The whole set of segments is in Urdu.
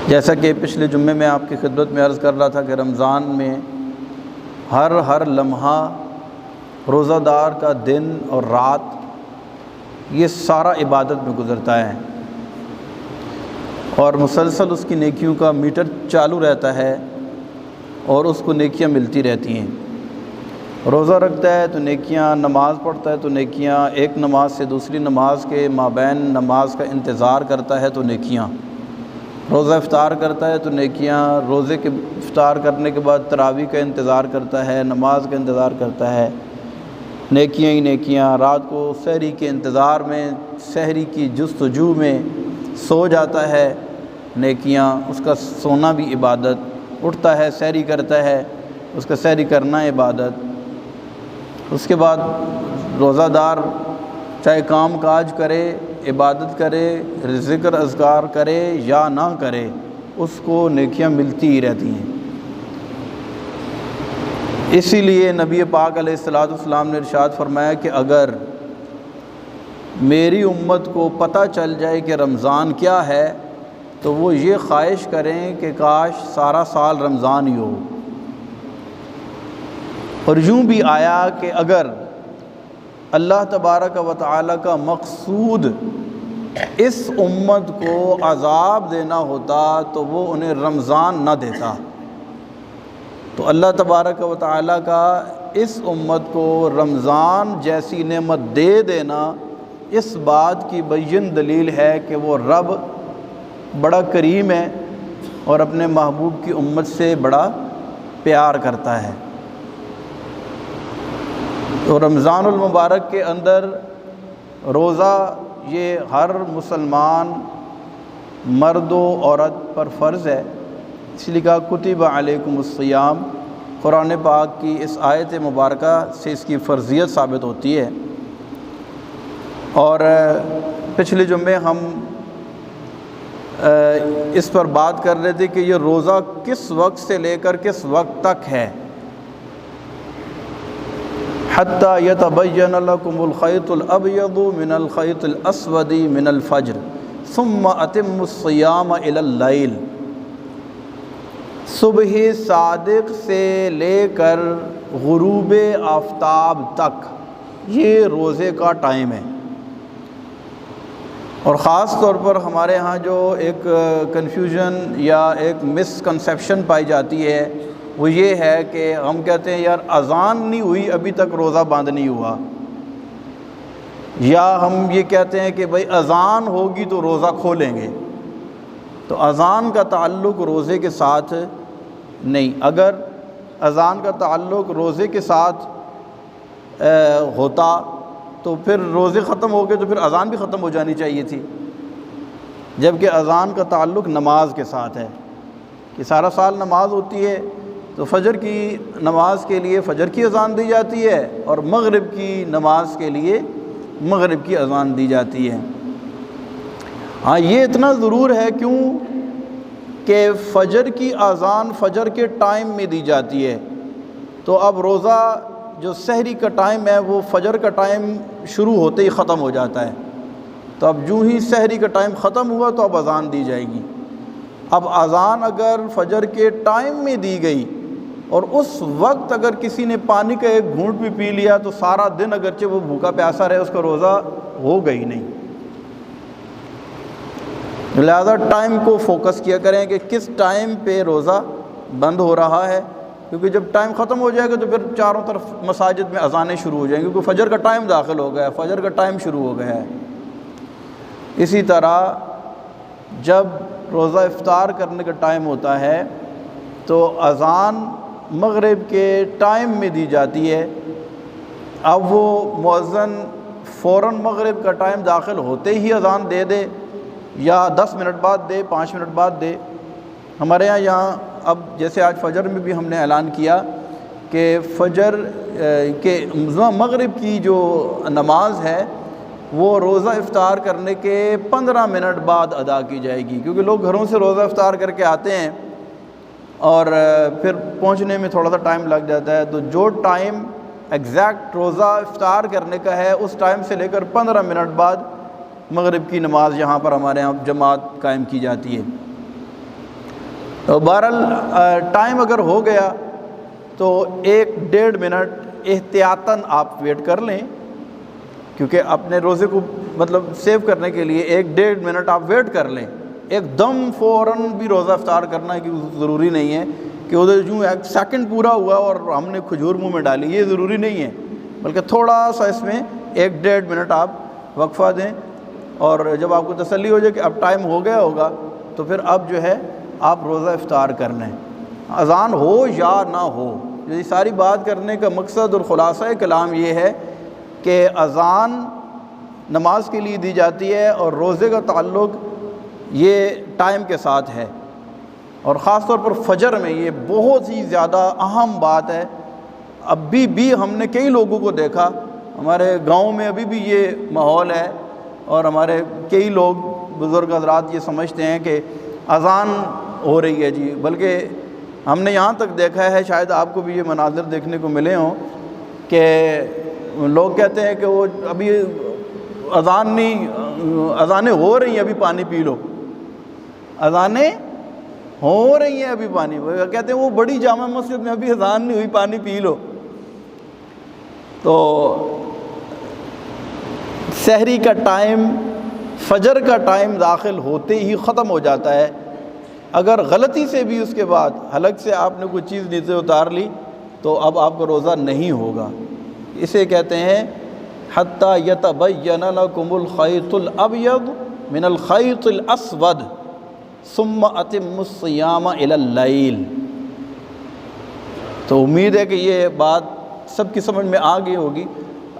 جیسا کہ پچھلے جمعے میں آپ کی خدمت میں عرض کر رہا تھا کہ رمضان میں ہر لمحہ روزہ دار کا دن اور رات یہ سارا عبادت میں گزرتا ہے، اور مسلسل اس کی نیکیوں کا میٹر چالو رہتا ہے اور اس کو نیکیاں ملتی رہتی ہیں۔ روزہ رکھتا ہے تو نیکیاں، نماز پڑھتا ہے تو نیکیاں، ایک نماز سے دوسری نماز کے مابین نماز کا انتظار کرتا ہے تو نیکیاں، روزہ افطار کرتا ہے تو نیکیاں، روزے کے افطار کرنے کے بعد تراویح کا انتظار کرتا ہے، نماز کا انتظار کرتا ہے، نیکیاں ہی نیکیاں، رات کو سحری کے انتظار میں، سحری کی جستجو میں سو جاتا ہے، نیکیاں، اس کا سونا بھی عبادت، اٹھتا ہے سحری کرتا ہے، اس کا سحری کرنا عبادت۔ اس کے بعد روزہ دار چاہے کام کاج کرے، عبادت کرے، ذکر اذکار کرے یا نہ کرے، اس کو نیکیاں ملتی ہی رہتی ہیں۔ اسی لیے نبی پاک علیہ الصلوۃ والسلام نے ارشاد فرمایا کہ اگر میری امت کو پتہ چل جائے کہ رمضان کیا ہے تو وہ یہ خواہش کریں کہ کاش سارا سال رمضان ہی ہو۔ اور یوں بھی آیا کہ اگر اللہ تبارک و تعالیٰ کا مقصود اس امت کو عذاب دینا ہوتا تو وہ انہیں رمضان نہ دیتا، تو اللہ تبارک و تعالیٰ کا اس امت کو رمضان جیسی نعمت دے دینا اس بات کی بین دلیل ہے کہ وہ رب بڑا کریم ہے اور اپنے محبوب کی امت سے بڑا پیار کرتا ہے۔ تو رمضان المبارک کے اندر روزہ یہ ہر مسلمان مرد و عورت پر فرض ہے، اس لیے کہا کتب علیکم الصیام۔ قرآن پاک کی اس آیت مبارکہ سے اس کی فرضیت ثابت ہوتی ہے۔ اور پچھلے جمعے ہم اس پر بات کر رہے تھے کہ یہ روزہ کس وقت سے لے کر کس وقت تک ہے، حتیٰ یتبین لکم الخیط الابیض من الخیط الاسود من الفجر ثم اتموا الصیام الی اللیل۔ صبح صادق سے لے کر غروب آفتاب تک یہ روزے کا ٹائم ہے۔ اور خاص طور پر ہمارے ہاں جو ایک کنفیوژن یا ایک مسکنسیپشن پائی جاتی ہے وہ یہ ہے کہ ہم کہتے ہیں یار اذان نہیں ہوئی ابھی تک روزہ بند نہیں ہوا، یا ہم یہ کہتے ہیں کہ بھئی اذان ہوگی تو روزہ کھولیں گے۔ تو اذان کا تعلق روزے کے ساتھ نہیں، اگر اذان کا تعلق روزے کے ساتھ ہوتا تو پھر روزے ختم ہو گئے تو پھر اذان بھی ختم ہو جانی چاہیے تھی، جبکہ اذان کا تعلق نماز کے ساتھ ہے کہ سارا سال نماز ہوتی ہے تو فجر کی نماز کے لیے فجر کی اذان دی جاتی ہے اور مغرب کی نماز کے لیے مغرب کی اذان دی جاتی ہے۔ ہاں یہ اتنا ضرور ہے کیوں کہ فجر کی اذان فجر کے ٹائم میں دی جاتی ہے، تو اب روزہ جو سحری کا ٹائم ہے وہ فجر کا ٹائم شروع ہوتے ہی ختم ہو جاتا ہے، تو اب جو ہی سحری کا ٹائم ختم ہوا تو اب اذان دی جائے گی۔ اب اذان اگر فجر کے ٹائم میں دی گئی اور اس وقت اگر کسی نے پانی کا ایک گھونٹ بھی پی لیا تو سارا دن اگرچہ وہ بھوکا پیاسا رہے اس کا روزہ ہوگا ہی نہیں۔ لہذا ٹائم کو فوکس کیا کریں کہ کس ٹائم پہ روزہ بند ہو رہا ہے، کیونکہ جب ٹائم ختم ہو جائے گا تو پھر چاروں طرف مساجد میں اذانیں شروع ہو جائیں گی، کیونکہ فجر کا ٹائم داخل ہو گیا ہے، فجر کا ٹائم شروع ہو گیا ہے۔ اسی طرح جب روزہ افطار کرنے کا ٹائم ہوتا ہے تو اذان مغرب کے ٹائم میں دی جاتی ہے، اب وہ مؤذن فوراً مغرب کا ٹائم داخل ہوتے ہی اذان دے دے یا 10 منٹ بعد دے، 5 منٹ بعد دے۔ ہمارے یہاں اب جیسے آج فجر میں بھی ہم نے اعلان کیا کہ فجر کے مغرب کی جو نماز ہے وہ روزہ افطار کرنے کے 15 منٹ بعد ادا کی جائے گی، کیونکہ لوگ گھروں سے روزہ افطار کر کے آتے ہیں اور پھر پہنچنے میں تھوڑا سا ٹائم لگ جاتا ہے، تو جو ٹائم ایگزیکٹ روزہ افطار کرنے کا ہے اس ٹائم سے لے کر 15 منٹ بعد مغرب کی نماز یہاں پر ہمارے یہاں جماعت قائم کی جاتی ہے۔ تو بہرحال ٹائم اگر ہو گیا تو 1-1.5 منٹ احتیاطاً آپ ویٹ کر لیں، کیونکہ اپنے روزے کو مطلب سیو کرنے کے لیے 1-1.5 منٹ آپ ویٹ کر لیں۔ ایک دم فوراً بھی روزہ افطار کرنا کی ضروری نہیں ہے کہ ادھر جو 1 سیکنڈ پورا ہوا اور ہم نے کھجور منہ میں ڈالی، یہ ضروری نہیں ہے، بلکہ تھوڑا سا اس میں 1-1.5 منٹ آپ وقفہ دیں، اور جب آپ کو تسلی ہو جائے کہ اب ٹائم ہو گیا ہوگا تو پھر اب جو ہے آپ روزہ افطار کر لیں، اذان ہو یا نہ ہو۔ یہ ساری بات کرنے کا مقصد اور خلاصہ کلام یہ ہے کہ اذان نماز کے لیے دی جاتی ہے اور روزے کا تعلق یہ ٹائم کے ساتھ ہے، اور خاص طور پر فجر میں یہ بہت ہی زیادہ اہم بات ہے۔ ابھی بھی ہم نے کئی لوگوں کو دیکھا، ہمارے گاؤں میں ابھی بھی یہ ماحول ہے، اور ہمارے کئی لوگ بزرگ حضرات یہ سمجھتے ہیں کہ اذان ہو رہی ہے جی، بلکہ ہم نے یہاں تک دیکھا ہے، شاید آپ کو بھی یہ مناظر دیکھنے کو ملے ہوں، کہ لوگ کہتے ہیں کہ وہ ابھی اذانیں ہو رہی ہیں، ابھی پانی پی لو، اذانیں ہو رہی ہیں ابھی پانی، کہتے ہیں وہ بڑی جامع مسجد میں ابھی اذان نہیں ہوئی، پانی پی لو۔ تو سحری کا ٹائم، فجر کا ٹائم داخل ہوتے ہی ختم ہو جاتا ہے، اگر غلطی سے بھی اس کے بعد حلق سے آپ نے کوئی چیز نیچے اتار لی تو اب آپ کا روزہ نہیں ہوگا۔ اسے کہتے ہیں حتیٰ یتبین لکم الخیط الابیض من الخیط الاسود ثم اتموا الصیام الی اللیل۔ تو امید ہے کہ یہ بات سب کی سمجھ میں آ گئی ہوگی،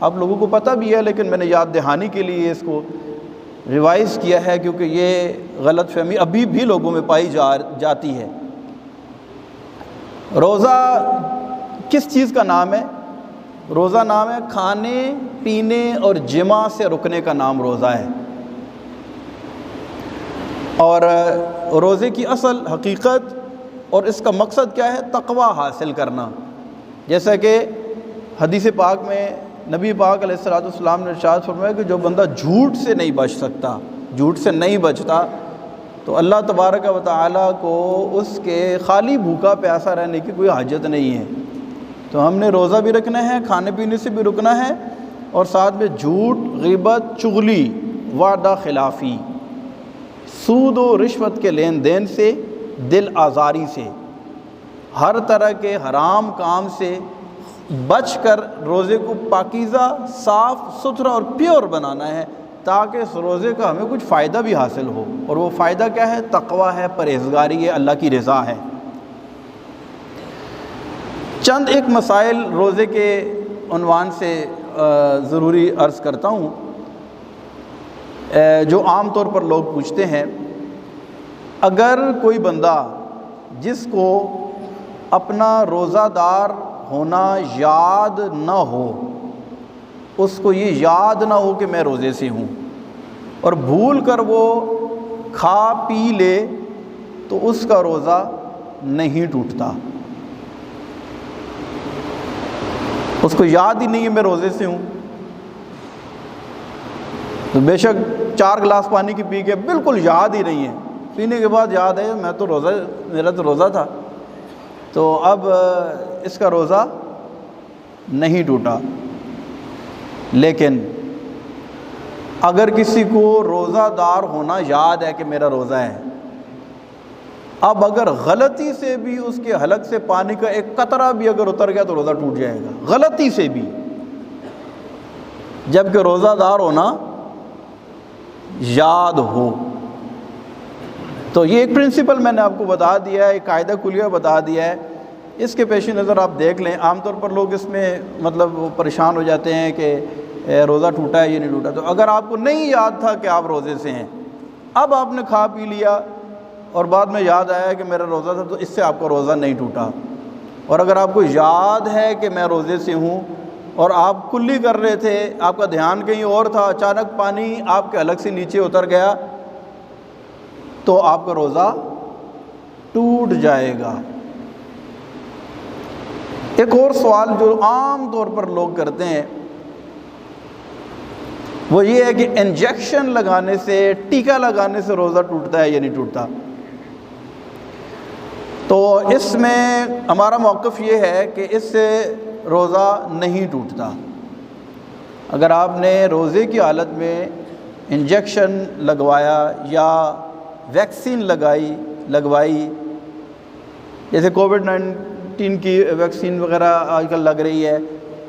آپ لوگوں کو پتہ بھی ہے، لیکن میں نے یاد دہانی کے لیے اس کو ریوائز کیا ہے، کیونکہ یہ غلط فہمی ابھی بھی لوگوں میں پائی جاتی ہے۔ روزہ کس چیز کا نام ہے؟ روزہ نام ہے کھانے پینے اور جماع سے رکنے کا نام روزہ ہے، اور روزے کی اصل حقیقت اور اس کا مقصد کیا ہے؟ تقوی حاصل کرنا۔ جیسا کہ حدیث پاک میں نبی پاک علیہ السلام نے ارشاد فرمایا کہ جو بندہ جھوٹ سے نہیں بچ سکتا، جھوٹ سے نہیں بچتا، تو اللہ تبارک و تعالیٰ کو اس کے خالی بھوکا پیاسا رہنے کی کوئی حاجت نہیں ہے۔ تو ہم نے روزہ بھی رکھنا ہے، کھانے پینے سے بھی رکنا ہے، اور ساتھ میں جھوٹ، غیبت، چغلی، وعدہ خلافی، سود و رشوت کے لین دین سے، دل آزاری سے، ہر طرح کے حرام کام سے بچ کر روزے کو پاکیزہ، صاف ستھرا اور پیور بنانا ہے، تاکہ اس روزے کا ہمیں کچھ فائدہ بھی حاصل ہو، اور وہ فائدہ کیا ہے؟ تقوی ہے، پرہیزگاری ہے، اللہ کی رضا ہے۔ چند ایک مسائل روزے کے عنوان سے ضروری عرض کرتا ہوں، جو عام طور پر لوگ پوچھتے ہیں۔ اگر کوئی بندہ جس کو اپنا روزہ دار ہونا یاد نہ ہو، اس کو یہ یاد نہ ہو کہ میں روزے سے ہوں، اور بھول کر وہ کھا پی لے، تو اس کا روزہ نہیں ٹوٹتا۔ اس کو یاد ہی نہیں ہے میں روزے سے ہوں، تو بے شک 4 گلاس پانی کی پی کے بالکل یاد ہی نہیں ہے، پینے کے بعد یاد ہے میں تو میرا تو روزہ تھا، تو اب اس کا روزہ نہیں ٹوٹا۔ لیکن اگر کسی کو روزہ دار ہونا یاد ہے کہ میرا روزہ ہے، اب اگر غلطی سے بھی اس کے حلق سے پانی کا ایک قطرہ بھی اگر اتر گیا تو روزہ ٹوٹ جائے گا، غلطی سے بھی، جبکہ روزہ دار ہونا یاد ہو۔ تو یہ ایک پرنسپل میں نے آپ کو بتا دیا ہے، ایک قاعدہ کلیہ بتا دیا ہے، اس کے پیش نظر آپ دیکھ لیں۔ عام طور پر لوگ اس میں مطلب وہ پریشان ہو جاتے ہیں کہ روزہ ٹوٹا ہے یہ نہیں ٹوٹا۔ تو اگر آپ کو نہیں یاد تھا کہ آپ روزے سے ہیں، اب آپ نے کھا پی لیا اور بعد میں یاد آیا کہ میرا روزہ تھا، تو اس سے آپ کا روزہ نہیں ٹوٹا۔ اور اگر آپ کو یاد ہے کہ میں روزے سے ہوں اور آپ کلی کر رہے تھے، آپ کا دھیان کہیں اور تھا، اچانک پانی آپ کے حلق سے نیچے اتر گیا، تو آپ کا روزہ ٹوٹ جائے گا۔ ایک اور سوال جو عام طور پر لوگ کرتے ہیں وہ یہ ہے کہ انجیکشن لگانے سے، ٹیکہ لگانے سے روزہ ٹوٹتا ہے یا نہیں ٹوٹتا؟ تو اس میں ہمارا موقف یہ ہے کہ اس سے روزہ نہیں ٹوٹتا۔ اگر آپ نے روزے کی حالت میں انجیکشن لگوایا یا ویکسین لگوائی، جیسے کووڈ-19 کی ویکسین وغیرہ آج کل لگ رہی ہے،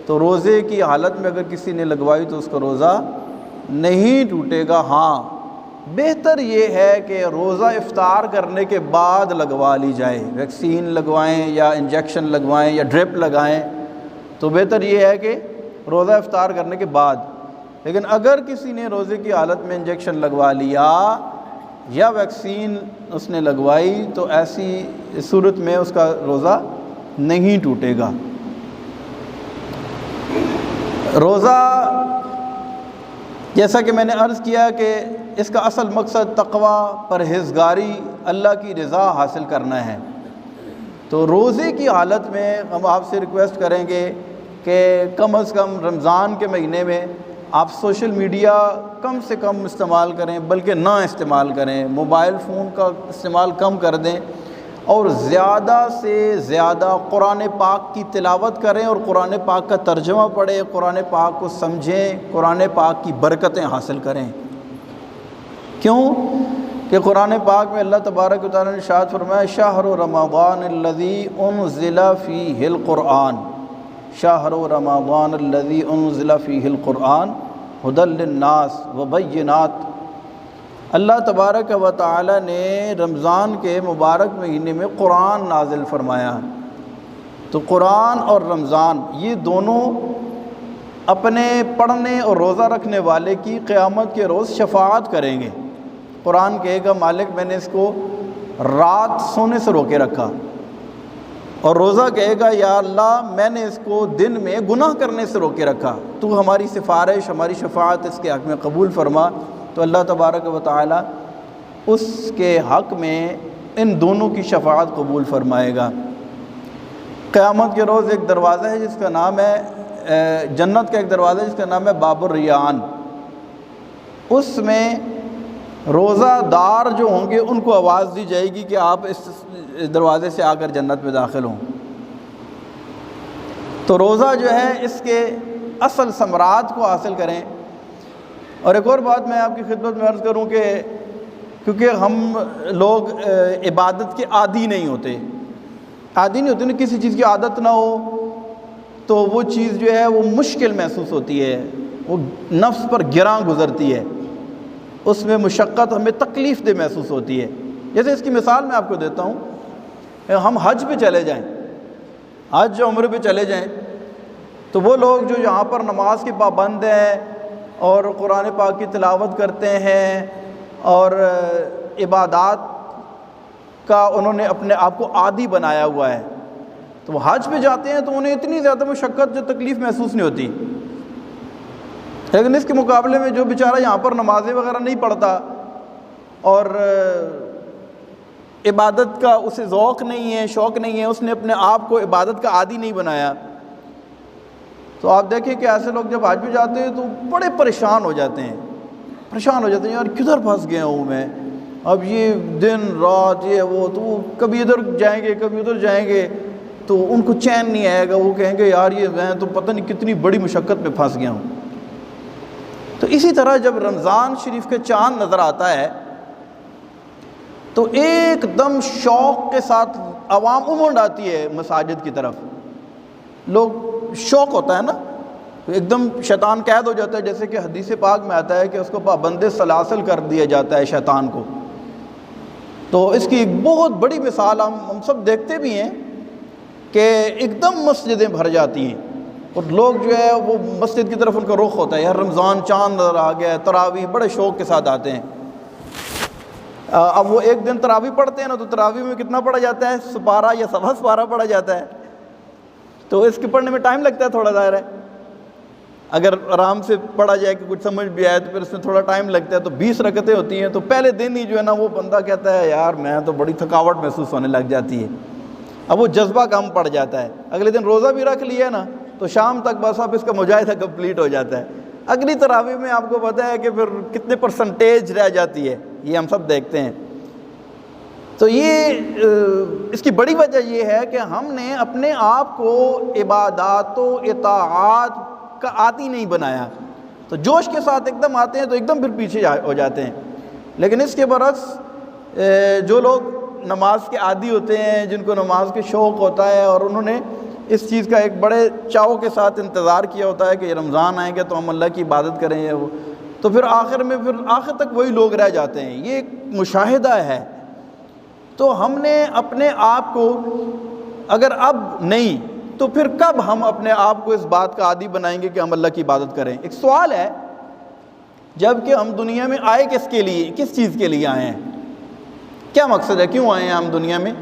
تو روزے کی حالت میں اگر کسی نے لگوائی تو اس کا روزہ نہیں ٹوٹے گا۔ ہاں، بہتر یہ ہے کہ روزہ افطار کرنے کے بعد لگوا لی جائے، ویکسین لگوائیں یا انجیکشن لگوائیں یا ڈرپ لگائیں، تو بہتر یہ ہے کہ روزہ افطار کرنے کے بعد۔ لیکن اگر کسی نے روزے کی حالت میں انجیکشن لگوا لیا یا ویکسین اس نے لگوائی تو ایسی صورت میں اس کا روزہ نہیں ٹوٹے گا۔ روزہ، جیسا کہ میں نے عرض کیا کہ اس کا اصل مقصد تقویٰ، پرہیزگاری، اللہ کی رضا حاصل کرنا ہے۔ تو روزے کی حالت میں ہم آپ سے ریکویسٹ کریں گے کہ کم از کم رمضان کے مہینے میں آپ سوشل میڈیا کم سے کم استعمال کریں، بلکہ نہ استعمال کریں، موبائل فون کا استعمال کم کر دیں، اور زیادہ سے زیادہ قرآن پاک کی تلاوت کریں اور قرآن پاک کا ترجمہ پڑھیں، قرآن پاک کو سمجھیں، قرآن پاک کی برکتیں حاصل کریں۔ کیوں کہ قرآن پاک میں اللہ تبارک و تعالیٰ نے ارشاد فرمایا شہر رمضان الذی انزل فیہ القرآن، شہر رمضان الذی انزل فیہ القرآن ھدی للناس وبینات۔ اللہ تبارک و تعالیٰ نے رمضان کے مبارک مہینے میں قرآن نازل فرمایا۔ تو قرآن اور رمضان یہ دونوں اپنے پڑھنے اور روزہ رکھنے والے کی قیامت کے روز شفاعت کریں گے۔ قرآن کہے گا مالک میں نے اس کو رات سونے سے روکے رکھا، اور روزہ کہے گا یا اللہ میں نے اس کو دن میں گناہ کرنے سے روکے رکھا، تو ہماری سفارش، ہماری شفاعت اس کے حق میں قبول فرما۔ تو اللہ تبارک و تعالیٰ اس کے حق میں ان دونوں کی شفاعت قبول فرمائے گا۔ قیامت کے روز ایک دروازہ ہے جس کا نام ہے جنت کا ایک دروازہ ہے جس کا نام ہے باب الریان۔ اس میں روزہ دار جو ہوں گے ان کو آواز دی جائے گی کہ آپ اس دروازے سے آ کر جنت میں داخل ہوں۔ تو روزہ جو ہے اس کے اصل ثمرات کو حاصل کریں۔ اور ایک اور بات میں آپ کی خدمت میں عرض کروں کہ کیونکہ ہم لوگ عبادت کے عادی نہیں ہوتے نا، کسی چیز کی عادت نہ ہو تو وہ چیز جو ہے وہ مشکل محسوس ہوتی ہے، وہ نفس پر گراں گزرتی ہے، اس میں مشقت ہمیں تکلیف دہ محسوس ہوتی ہے۔ جیسے اس کی مثال میں آپ کو دیتا ہوں، ہم حج پہ چلے جائیں، حج عمرے پہ چلے جائیں، تو وہ لوگ جو یہاں پر نماز کے پابند ہیں اور قرآن پاک کی تلاوت کرتے ہیں اور عبادات کا انہوں نے اپنے آپ کو عادی بنایا ہوا ہے، تو وہ حج پہ جاتے ہیں تو انہیں اتنی زیادہ مشقت جو تکلیف محسوس نہیں ہوتی۔ لیکن اس کے مقابلے میں جو بیچارہ یہاں پر نمازیں وغیرہ نہیں پڑھتا اور عبادت کا اسے ذوق نہیں ہے، شوق نہیں ہے، اس نے اپنے آپ کو عبادت کا عادی نہیں بنایا، تو آپ دیکھیں کہ ایسے لوگ جب حج پہ جاتے ہیں تو بڑے پریشان ہو جاتے ہیں یار کدھر پھنس گیا ہوں میں، اب یہ دن رات یہ وہ، تو کبھی ادھر جائیں گے کبھی ادھر جائیں گے تو ان کو چین نہیں آئے گا، وہ کہیں گے یار یہ میں تو پتہ نہیں کتنی بڑی مشقت میں پھنس گیا ہوں۔ تو اسی طرح جب رمضان شریف کے چاند نظر آتا ہے تو ایک دم شوق کے ساتھ عوام امنڈ آتی ہے مساجد کی طرف، لوگ شوق ہوتا ہے نا، ایک دم شیطان قید ہو جاتا ہے، جیسے کہ حدیث پاک میں آتا ہے کہ اس کو پابند سلاسل کر دیا جاتا ہے شیطان کو۔ تو اس کی ایک بہت بڑی مثال ہم سب دیکھتے بھی ہیں کہ ایک دم مسجدیں بھر جاتی ہیں اور لوگ جو ہے وہ مسجد کی طرف ان کا رخ ہوتا ہے، یار رمضان چاند نظر آ گیا ہے، تراویح بڑے شوق کے ساتھ آتے ہیں۔ اب وہ ایک دن تراویح پڑھتے ہیں نا، تو تراویح میں کتنا پڑھا جاتا ہے، سپارہ یا سوا سپارہ پڑھا جاتا ہے، تو اس کے پڑھنے میں ٹائم لگتا ہے تھوڑا، ظاہر ہے اگر آرام سے پڑھا جائے کہ کچھ سمجھ بھی آئے تو پھر اس میں تھوڑا ٹائم لگتا ہے۔ تو 20 رکعتیں ہوتی ہیں، تو پہلے دن ہی جو ہے نا وہ بندہ کہتا ہے یار میں تو بڑی تھکاوٹ محسوس ہونے لگ جاتی ہے، اب وہ جذبہ کم پڑ جاتا ہے۔ اگلے دن روزہ بھی رکھ لیا نا تو شام تک بس اب اس کا مجاہدہ کمپلیٹ ہو جاتا ہے۔ اگلی تراویح میں آپ کو پتہ ہے کہ پھر کتنے پرسنٹیج رہ جاتی ہے، یہ ہم سب دیکھتے ہیں۔ تو یہ اس کی بڑی وجہ یہ ہے کہ ہم نے اپنے آپ کو عبادات و اطاعات کا عادی نہیں بنایا. تو جوش کے ساتھ ایک دم آتے ہیں تو ایک دم پھر پیچھے ہو جاتے ہیں. لیکن اس کے برعکس جو لوگ نماز کے عادی ہوتے ہیں، جن کو نماز کے شوق ہوتا ہے، اور انہوں نے اس چیز کا ایک بڑے چاؤ کے ساتھ انتظار کیا ہوتا ہے کہ یہ رمضان آئیں گے تو ہم اللہ کی عبادت کریں گے، وہ تو پھر آخر تک وہی لوگ رہ جاتے ہیں. یہ ایک مشاہدہ ہے. تو ہم نے اپنے آپ کو اگر اب نہیں تو پھر کب ہم اپنے آپ کو اس بات کا عادی بنائیں گے کہ ہم اللہ کی عبادت کریں؟ ایک سوال ہے. جب کہ ہم دنیا میں آئے کس کے لیے، کس چیز کے لیے آئے ہیں؟ کیا مقصد ہے؟ کیوں آئے ہیں ہم دنیا میں؟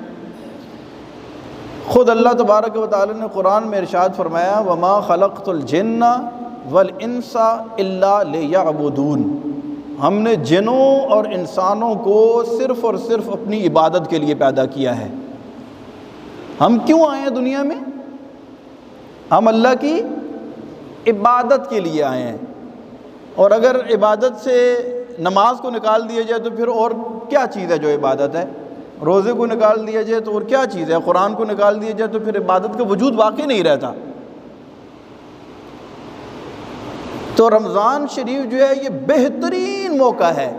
خود اللہ تبارک و تعالی نے قرآن میں ارشاد فرمایا وَمَا خَلَقْتُ الْجِنَّ وَالْإِنسَ إِلَّا لِيَعْبُدُونَ. ہم نے جنوں اور انسانوں کو صرف اور صرف اپنی عبادت کے لیے پیدا کیا ہے. ہم کیوں آئے ہیں دنیا میں؟ ہم اللہ کی عبادت کے لیے آئے ہیں. اور اگر عبادت سے نماز کو نکال دیا جائے تو پھر اور کیا چیز ہے جو عبادت ہے؟ روزے کو نکال دیا جائے تو اور کیا چیز ہے؟ قرآن کو نکال دیا جائے تو پھر عبادت کا وجود باقی نہیں رہتا. تو رمضان شریف جو ہے یہ بہترین موقع ہے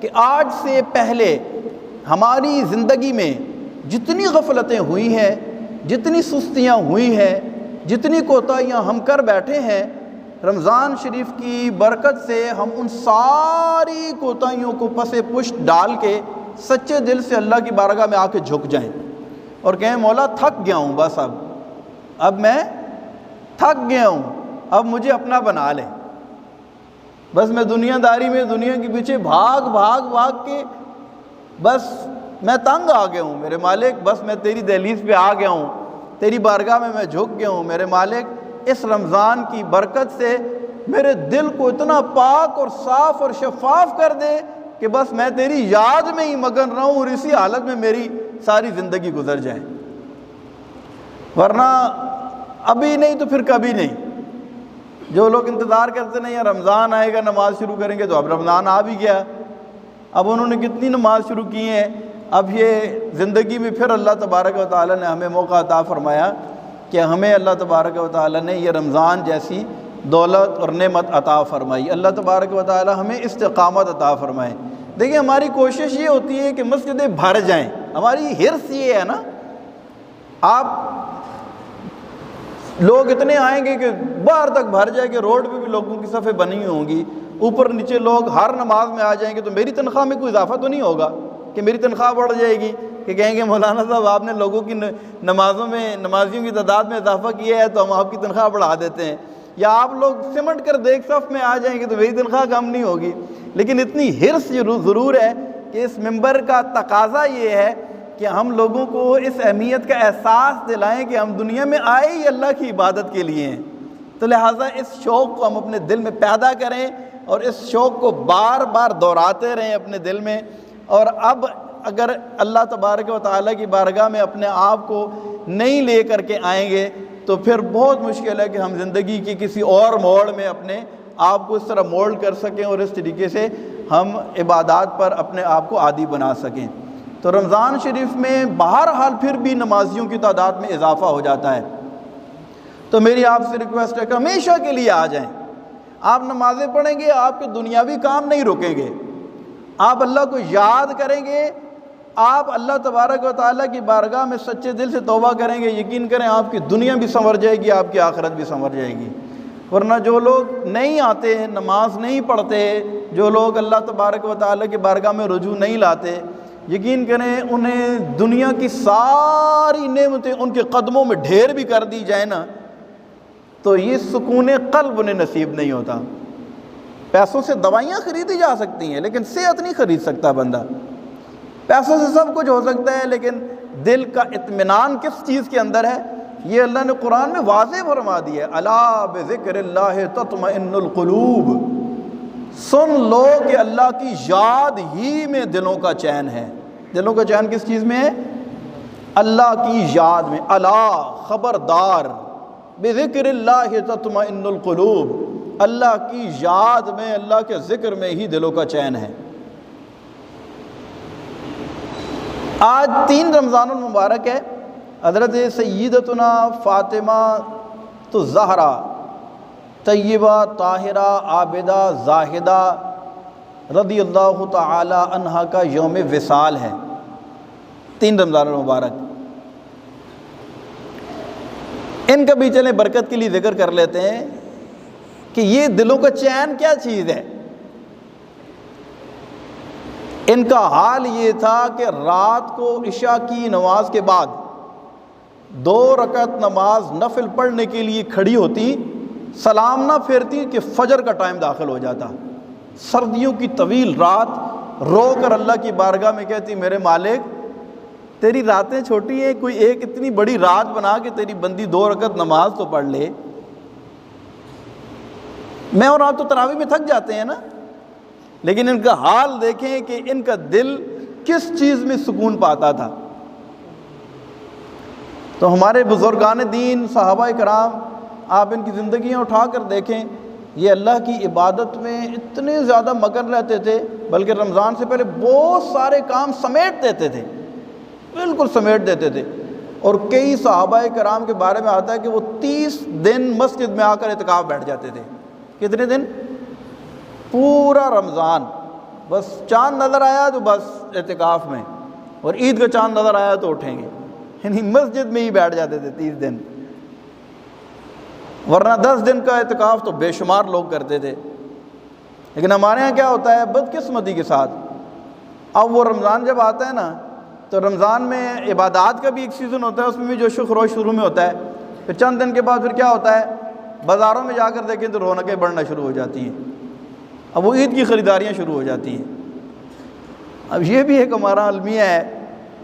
کہ آج سے پہلے ہماری زندگی میں جتنی غفلتیں ہوئی ہیں، جتنی سستیاں ہوئی ہیں، جتنی کوتاہیاں ہم کر بیٹھے ہیں، رمضان شریف کی برکت سے ہم ان ساری کوتاہیوں کو پس پشت ڈال کے سچے دل سے اللہ کی بارگاہ میں آ کے جھک جائیں اور کہیں مولا تھک گیا ہوں، بس اب میں تھک گیا ہوں، اب مجھے اپنا بنا لے. بس میں دنیا داری میں دنیا کے پیچھے بھاگ کے بس میں تنگ آ گیا ہوں میرے مالک. بس میں تیری دہلیز پہ آ گیا ہوں، تیری بارگاہ میں جھک گیا ہوں میرے مالک. اس رمضان کی برکت سے میرے دل کو اتنا پاک اور صاف اور شفاف کر دے کہ بس میں تیری یاد میں ہی مگن رہوں اور اسی حالت میں میری ساری زندگی گزر جائے. ورنہ ابھی نہیں تو پھر کبھی نہیں. جو لوگ انتظار کرتے نہیں رمضان آئے گا نماز شروع کریں گے، تو اب رمضان آ بھی گیا. اب انہوں نے کتنی نماز شروع کی ہیں. اب یہ زندگی میں پھر اللہ تبارک و تعالیٰ نے ہمیں موقع عطا فرمایا کہ ہمیں اللہ تبارک و تعالیٰ نے یہ رمضان جیسی دولت اور نعمت عطا فرمائی. اللہ تبارک و تعالیٰ ہمیں استقامت عطا فرمائے. دیکھیں ہماری کوشش یہ ہوتی ہے کہ مسجدیں بھر جائیں. ہماری حرص یہ ہے نا، آپ لوگ اتنے آئیں گے کہ باہر تک بھر جائے کہ روڈ پہ بھی لوگوں کی صفیں بنی ہوئی ہوں گی، اوپر نیچے لوگ ہر نماز میں آ جائیں گے. تو میری تنخواہ میں کوئی اضافہ تو نہیں ہوگا کہ میری تنخواہ بڑھ جائے گی کہ کہیں گے مولانا صاحب آپ نے لوگوں کی نمازوں میں نمازیوں کی تعداد میں اضافہ کیا ہے تو ہم آپ کی تنخواہ بڑھا دیتے ہیں. یا آپ لوگ سمٹ کر دیکھ صف میں آ جائیں گے تو میری تنخواہ کم نہیں ہوگی. لیکن اتنی حرص ضرور ہے کہ اس منبر کا تقاضا یہ ہے کہ ہم لوگوں کو اس اہمیت کا احساس دلائیں کہ ہم دنیا میں آئے ہی اللہ کی عبادت کے لیے ہیں. تو لہٰذا اس شوق کو ہم اپنے دل میں پیدا کریں اور اس شوق کو بار بار دہراتے رہیں اپنے دل میں. اور اب اگر اللہ تبارک و تعالیٰ کی بارگاہ میں اپنے آپ کو نہیں لے کر کے آئیں گے تو پھر بہت مشکل ہے کہ ہم زندگی کی کسی اور موڑ میں اپنے آپ کو اس طرح مولڈ کر سکیں اور اس طریقے سے ہم عبادات پر اپنے آپ کو عادی بنا سکیں. تو رمضان شریف میں بہرحال پھر بھی نمازیوں کی تعداد میں اضافہ ہو جاتا ہے. تو میری آپ سے ریکویسٹ ہے کہ ہمیشہ کے لیے آ جائیں. آپ نمازیں پڑھیں گے، آپ کے دنیاوی کام نہیں رکیں گے، آپ اللہ کو یاد کریں گے، آپ اللہ تبارک و تعالیٰ کی بارگاہ میں سچے دل سے توبہ کریں گے. یقین کریں آپ کی دنیا بھی سنور جائے گی، آپ کی آخرت بھی سنور جائے گی. ورنہ جو لوگ نہیں آتے، نماز نہیں پڑھتے، جو لوگ اللہ تبارک و تعالیٰ کی بارگاہ میں رجوع نہیں لاتے، یقین کریں انہیں دنیا کی ساری نعمتیں ان کے قدموں میں ڈھیر بھی کر دی جائے نا تو یہ سکون قلب انہیں نصیب نہیں ہوتا. پیسوں سے دوائیاں خریدی جا سکتی ہیں لیکن صحت نہیں خرید سکتا بندہ. پیسوں سے سب کچھ ہو سکتا ہے لیکن دل کا اطمینان کس چیز کے اندر ہے؟ یہ اللہ نے قرآن میں واضح فرما دیا ہے، الا بذکر اللہ تطمئن القلوب. سن لو کہ اللہ کی یاد ہی میں دلوں کا چین ہے. دلوں کا چین کس چیز میں ہے؟ اللہ کی یاد میں. الا خبردار، بذکر اللہ تطمئن القلوب، اللہ کی یاد میں، اللہ کے ذکر میں ہی دلوں کا چین ہے. آج 3 رمضان المبارک ہے۔ حضرت سیدتنا فاطمہ تو زہرا طیبہ طاہرہ عابدہ زاہدہ رضی اللہ تعالی عنہا کا یوم وصال ہے، 3 رمضان المبارک۔ ان کا بھی چلیں برکت کے لیے ذکر کر لیتے ہیں کہ یہ دلوں کا چین کیا چیز ہے۔ ان کا حال یہ تھا کہ رات کو عشاء کی نماز کے بعد 2 رکعت نماز نفل پڑھنے کے لیے کھڑی ہوتی، سلام نہ پھیرتی کہ فجر کا ٹائم داخل ہو جاتا۔ سردیوں کی طویل رات رو کر اللہ کی بارگاہ میں کہتی، میرے مالک تیری راتیں چھوٹی ہیں، کوئی ایک اتنی بڑی رات بنا کہ تیری بندی 2 رکعت نماز تو پڑھ لے۔ میں اور آپ تو تراویح میں تھک جاتے ہیں نا، لیکن ان کا حال دیکھیں کہ ان کا دل کس چیز میں سکون پاتا تھا۔ تو ہمارے بزرگان دین صحابہ کرام، آپ ان کی زندگیاں اٹھا کر دیکھیں، یہ اللہ کی عبادت میں اتنے زیادہ مگن رہتے تھے، بلکہ رمضان سے پہلے بہت سارے کام سمیٹ دیتے تھے، بالکل سمیٹ دیتے تھے۔ اور کئی صحابہ کرام کے بارے میں آتا ہے کہ وہ 30 دن مسجد میں آ کر اعتکاف بیٹھ جاتے تھے۔ کتنے دن؟ پورا رمضان، بس چاند نظر آیا تو بس اعتکاف میں، اور عید کا چاند نظر آیا تو اٹھیں گے، یعنی مسجد میں ہی بیٹھ جاتے تھے 30 دن، ورنہ 10 دن کا اعتکاف تو بے شمار لوگ کرتے تھے۔ لیکن ہمارے ہاں کیا ہوتا ہے بدقسمتی کے ساتھ، اب وہ رمضان جب آتا ہے نا تو رمضان میں عبادات کا بھی ایک سیزن ہوتا ہے، اس میں بھی جوش و خروش شروع میں ہوتا ہے، پھر چند دن کے بعد پھر کیا ہوتا ہے، بازاروں میں جا کر دیکھیں تو رونقیں بڑھنا شروع ہو جاتی ہیں، اب وہ عید کی خریداریاں شروع ہو جاتی ہیں۔ اب یہ بھی ایک ہمارا المیہ ہے،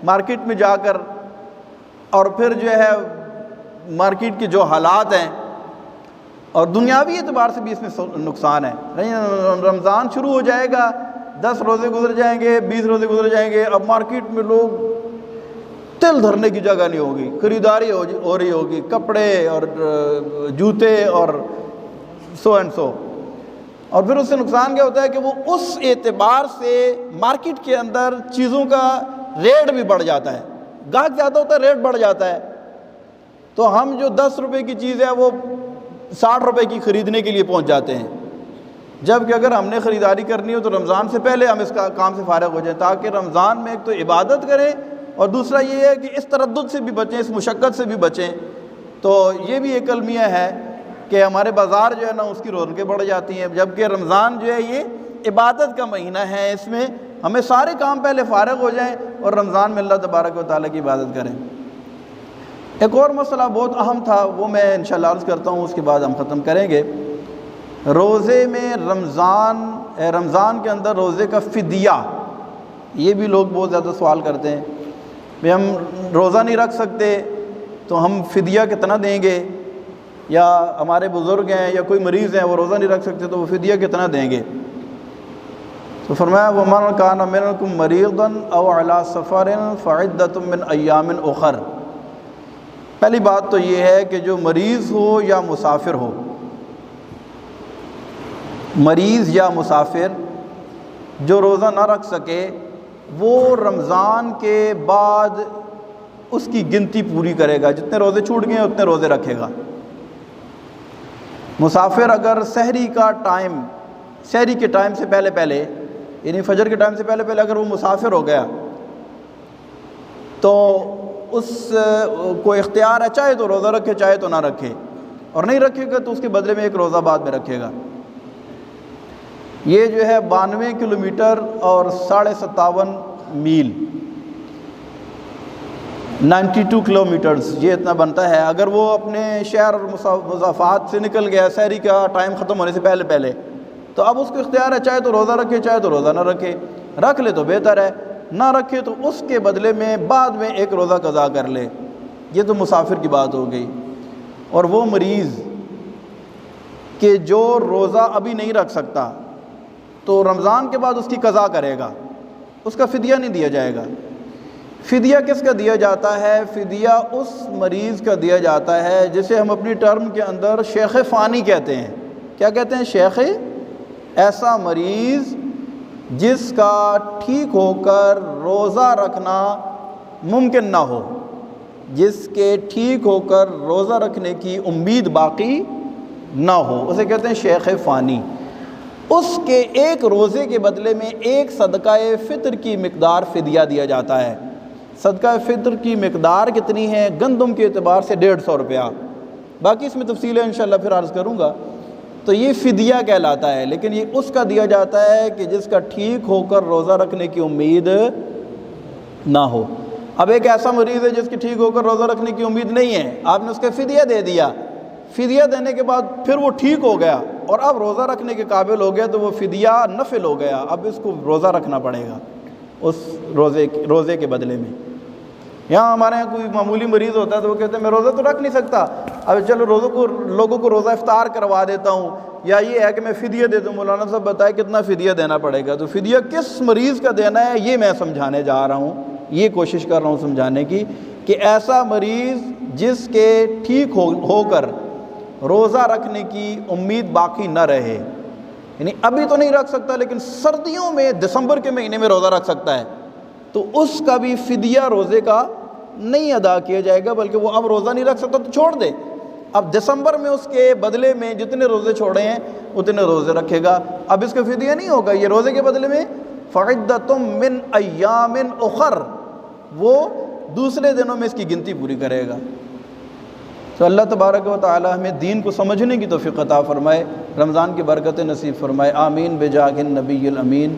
مارکیٹ میں جا کر، اور پھر جو ہے مارکیٹ کے جو حالات ہیں، اور دنیاوی اعتبار سے بھی اس میں نقصان ہے۔ رمضان شروع ہو جائے گا، 10 روزے گزر جائیں گے، 20 روزے گزر جائیں گے، اب مارکیٹ میں لوگ تل دھرنے کی جگہ نہیں ہوگی، خریداری ہو رہی ہوگی، کپڑے اور جوتے اور سو اینڈ سو۔ اور پھر اس سے نقصان کیا ہوتا ہے کہ وہ اس اعتبار سے مارکیٹ کے اندر چیزوں کا ریٹ بھی بڑھ جاتا ہے، گاہک زیادہ ہوتا ہے ریٹ بڑھ جاتا ہے، تو ہم جو 10 روپے کی چیز ہے وہ 60 روپے کی خریدنے کے لیے پہنچ جاتے ہیں، جبکہ اگر ہم نے خریداری کرنی ہو تو رمضان سے پہلے ہم اس کا کام سے فارغ ہو جائیں، تاکہ رمضان میں ایک تو عبادت کریں، اور دوسرا یہ ہے کہ اس تردد سے بھی بچیں، اس مشقت سے بھی بچیں۔ تو یہ بھی ایک المیہ ہے کہ ہمارے بازار جو ہے نا اس کی رونقیں بڑھ جاتی ہیں، جبکہ رمضان جو ہے یہ عبادت کا مہینہ ہے، اس میں ہمیں سارے کام پہلے فارغ ہو جائیں اور رمضان میں اللہ تبارک و تعالیٰ کی عبادت کریں۔ ایک اور مسئلہ بہت اہم تھا، وہ میں انشاءاللہ عرض کرتا ہوں، اس کے بعد ہم ختم کریں گے۔ روزے میں رمضان کے اندر روزے کا فدیہ، یہ بھی لوگ بہت زیادہ سوال کرتے ہیں، بھئی ہم روزہ نہیں رکھ سکتے تو ہم فدیہ کتنا دیں گے، یا ہمارے بزرگ ہیں یا کوئی مریض ہیں وہ روزہ نہیں رکھ سکتے تو وہ فدیہ کتنا دیں گے؟ تو فرمایا وَمَنْ كَانَ مِنْكُمْ مَرِيضًا أَوْ عَلَىٰ سَفَرٍ فَعِدَّةٌ مِّنْ أَيَّامٍ أُخَرَ۔ پہلی بات تو یہ ہے کہ جو مریض ہو یا مسافر ہو، مریض یا مسافر جو روزہ نہ رکھ سکے وہ رمضان کے بعد اس کی گنتی پوری کرے گا، جتنے روزے چھوٹ گئے اتنے روزے رکھے گا۔ مسافر اگر سحری کے ٹائم سے پہلے یعنی فجر کے ٹائم سے پہلے اگر وہ مسافر ہو گیا تو اس کو اختیار ہے، چاہے تو روزہ رکھے چاہے تو نہ رکھے، اور نہیں رکھے گا تو اس کے بدلے میں ایک روزہ بعد میں رکھے گا۔ یہ جو ہے 92 کلومیٹر اور 57.5 میل، 92 کلومیٹرز یہ اتنا بنتا ہے۔ اگر وہ اپنے شہر اور مضافات سے نکل گیا سحری کا ٹائم ختم ہونے سے پہلے تو اب اس کو اختیار ہے، چاہے تو روزہ رکھے چاہے تو روزہ نہ رکھے، رکھ لے تو بہتر ہے، نہ رکھے تو اس کے بدلے میں بعد میں ایک روزہ قضا کر لے۔ یہ تو مسافر کی بات ہو گئی۔ اور وہ مریض کہ جو روزہ ابھی نہیں رکھ سکتا تو رمضان کے بعد اس کی قضا کرے گا، اس کا فدیہ نہیں دیا جائے گا۔ فدیہ کس کا دیا جاتا ہے؟ فدیہ اس مریض کا دیا جاتا ہے جسے ہم اپنی ٹرم کے اندر شیخ فانی کہتے ہیں۔ کیا کہتے ہیں؟ شیخ، ایسا مریض جس کا ٹھیک ہو کر روزہ رکھنا ممکن نہ ہو، جس کے ٹھیک ہو کر روزہ رکھنے کی امید باقی نہ ہو، اسے کہتے ہیں شیخ فانی۔ اس کے ایک روزے کے بدلے میں ایک صدقہ فطر کی مقدار فدیہ دیا جاتا ہے۔ صدقہ فطر کی مقدار کتنی ہے؟ گندم کے اعتبار سے 150 روپیہ، باقی اس میں تفصیلیں انشاءاللہ پھر عرض کروں گا۔ تو یہ فدیہ کہلاتا ہے، لیکن یہ اس کا دیا جاتا ہے کہ جس کا ٹھیک ہو کر روزہ رکھنے کی امید نہ ہو۔ اب ایک ایسا مریض ہے جس کی ٹھیک ہو کر روزہ رکھنے کی امید نہیں ہے، آپ نے اس کا فدیہ دے دیا، فدیہ دینے کے بعد پھر وہ ٹھیک ہو گیا اور اب روزہ رکھنے کے قابل ہو گیا، تو وہ فدیہ نفل ہو گیا، اب اس کو روزہ رکھنا پڑے گا اس روزے کے بدلے میں۔ یہاں ہمارے یہاں کوئی معمولی مریض ہوتا ہے تو وہ کہتے ہیں میں روزہ تو رکھ نہیں سکتا، اب چلو لوگوں کو روزہ افطار کروا دیتا ہوں، یا یہ ہے کہ میں فدیہ دے دوں۔ مولانا صاحب بتائے کتنا فدیہ دینا پڑے گا؟ تو فدیہ کس مریض کا دینا ہے یہ میں سمجھانے جا رہا ہوں، یہ کوشش کر رہا ہوں سمجھانے کی، کہ ایسا مریض جس کے ٹھیک ہو کر روزہ رکھنے کی امید باقی نہ رہے، یعنی ابھی تو نہیں رکھ سکتا لیکن سردیوں میں دسمبر کے مہینے میں روزہ رکھ سکتا ہے، تو اس کا بھی فدیہ روزے کا نہیں ادا کیا جائے گا، بلکہ وہ اب روزہ نہیں رکھ سکتا تو چھوڑ دے، اب دسمبر میں اس کے بدلے میں جتنے روزے چھوڑے ہیں اتنے روزے رکھے گا، اب اس کا فدیہ نہیں ہوگا، یہ روزے کے بدلے میں فعدۃ من ایام اخر، وہ دوسرے دنوں میں اس کی گنتی پوری کرے گا۔ تو اللہ تبارک و تعالی ہمیں دین کو سمجھنے کی توفیق عطا فرمائے، رمضان کی برکتیں نصیب فرمائے، آمین بجاہ النبی الامین۔